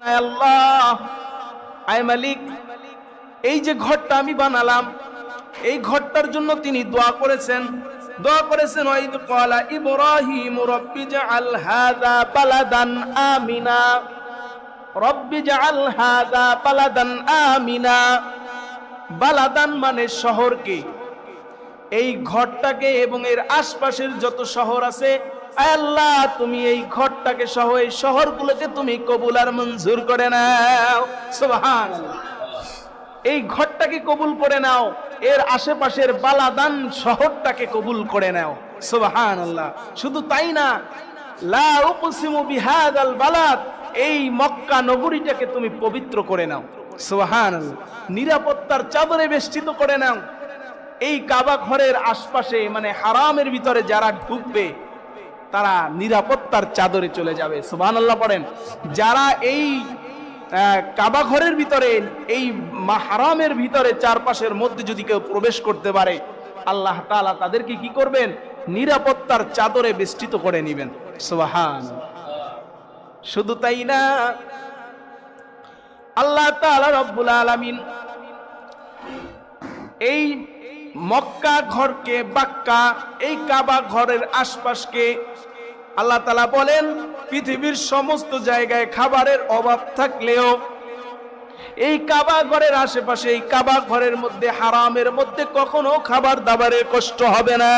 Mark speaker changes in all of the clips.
Speaker 1: আল্লাহ, আয় মালিক, এই যে ঘরটা আমি বানালাম, এই ঘরটার জন্য তিনি দোয়া করেছেন। ওয়াইদ ক্বালা ইব্রাহিম রব্বি জাআল হাযা বালাদান আমিনা, রব্বি জাআল হাযা বালাদান আমিনা। বালাদান মানে শহরকে, এই ঘরটাকে এবং এর আশপাশের যত শহর আছে, আয় আল্লাহ তুমি এই ঘরটাকে সহ এই শহরগুলোকে তুমি কবুল আর মঞ্জুর করে নাও। সুবহানাল্লাহ, এই ঘরটাকে কবুল করে নাও, এর আশেপাশের বালাদান শহরটাকে কবুল করে নাও। সুবহানাল্লাহ, শুধু তাই না, লা উকসিমু বিহাদাল বালাদ, এই মক্কা নগরীটাকে তুমি পবিত্র করে নাও। সুবহানাল্লাহ, নিরাপত্তার চাদরে বেষ্টিত করে নাও। এই কাবা ঘরের আশপাশে মানে হারামের ভিতরে যারা ঢুকবে তারা নিরাপত্তার চাদরে চলে যাবে। সুবহানাল্লাহ পড়েন। যারা এই কাবা ঘরের ভিতরে, এই হারামের ভিতরে চারপাশের মধ্যে যদি কেউ প্রবেশ করতে পারে, আল্লাহ তাআলা তাদেরকে কি করবেন? নিরাপত্তার চাদরে বেষ্টিত করে নেবেন। সুবহানাল্লাহ, শুধু তাই না, আল্লাহ তাআলা রব্বুল আলামিন এই মক্কা ঘরকে, বাক্কা এই কাবা ঘরের আশপাশকে আল্লাহ তাআলা বলেন, পৃথিবীর সমস্ত জায়গায় খাবারের অভাব থাকলেও এই কাবা ঘরের আশেপাশে, এই কাবা ঘরের মধ্যে, হারামের মধ্যে কখনো খাবার দাবারের কষ্ট হবে না।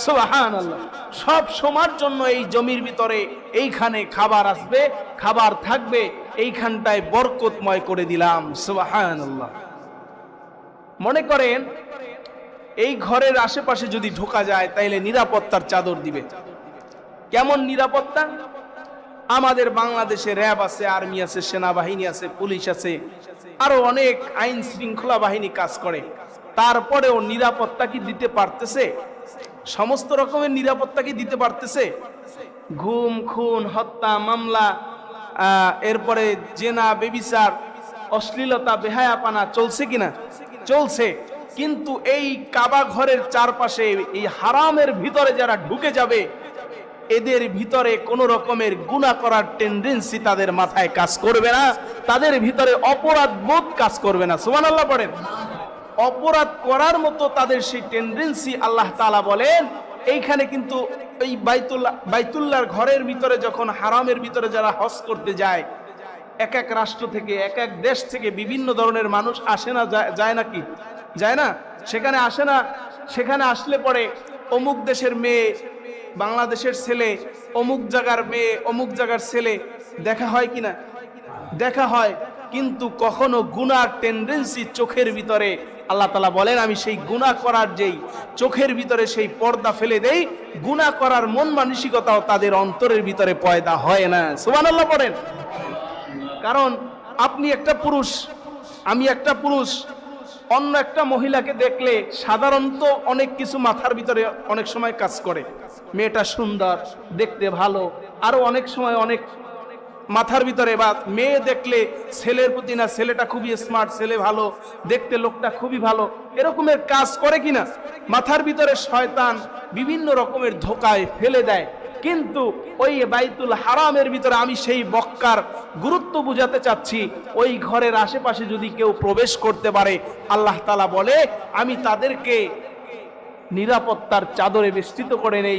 Speaker 1: সুবহানাল্লাহ, সব সময়ের জন্য এই জমির ভিতরে এইখানে খাবার আসবে, খাবার থাকবে, এইখানটায় বরকতময় করে দিলাম। সুবহানাল্লাহ, মনে করেন এই ঘরের আশেপাশে যদি ঢোকা যায় তাইলে নিরাপত্তার চাদর দিবে। কেমন নিরাপত্তা? আমাদের বাংলাদেশে র‍্যাব আছে, আর্মি আছে, সেনাবাহিনী আছে, পুলিশ আছে, আরো অনেক আইন শৃঙ্খলা বাহিনী কাজ করে। তারপরেও নিরাপত্তা কি দিতে পারতেছে? সমস্ত রকমের নিরাপত্তা কি দিতে পারতেছে? গুম, খুন, হত্যা, মামলা, এরপরে জেনা, বেবিচার, অশ্লীলতা, বেহায়াপনা চলছে কিনা? চলছে। কিন্তু এই কাবা ঘরের চারপাশে এই হারামের ভিতরে যারা ঢুকে যাবে, এদের ভিতরে কোন রকমের গুনাহ করার টেন্ডেন্সি তাদের মাথায় কাজ করবে না, তাদের ভিতরে অপরাধ বোধ কাজ করবে না। সুবহানাল্লাহ পড়েন। অপরাধ করার মতো তাদের সেই টেন্ডেন্সি আল্লাহ তাআলা বলেন এইখানে কিন্তু এই বাইতুল্লাহর ঘরের ভিতরে যখন হারামের ভিতরে যারা হজ করতে যায়, এক এক রাষ্ট্র থেকে, এক এক দেশ থেকে বিভিন্ন ধরনের মানুষ আসে না, যায় নাকি? যায় না? সেখানে আসে না? সেখানে আসলে পরে অমুক দেশের মেয়ে, বাংলাদেশের ছেলে, অমুক জায়গার মেয়ে, অমুক জায়গার ছেলে দেখা হয় কিনা? দেখা হয়। কিন্তু কখনো গুনার টেন্ডেন্সি চোখের ভিতরে আল্লাহ তাআলা বলেন আমি সেই গুনাহ করার যেই চোখের ভিতরে সেই পর্দা ফেলে দেই, গুনাহ করার মন মানসিকতাও তাদের অন্তরের ভিতরে পয়দা হয় না। সুবহানাল্লাহ পড়েন। কারণ আপনি একটা পুরুষ, আমি একটা পুরুষ, অন্য একটা মহিলাকে দেখলে সাধারণত অনেক কিছু মাথার ভিতরে অনেক সময় কাজ করে। মেয়েটা সুন্দর, দেখতে ভালো, আরো অনেক সময় অনেক মাথার ভিতরে, বা মেয়ে দেখলে ছেলের প্রতি না, ছেলেটা খুবই স্মার্ট, ছেলে ভালো, দেখতে লোকটা খুবই ভালো, এরকমের কাজ করে কিনা? মাথার ভিতরে শয়তান বিভিন্ন রকমের ধোকায় ফেলে দেয়। কিন্তু ওই বাইতুল হারামের ভিতরে আমি সেই মক্কার গুরুত্ব বুঝাতে চাচ্ছি, ওই ঘরের আশেপাশে যদি কেউ প্রবেশ করতে পারে, আল্লাহ তাআলা বলে আমি তাদেরকে নিরাপত্তার চাদরে বেষ্টিত করে নেই।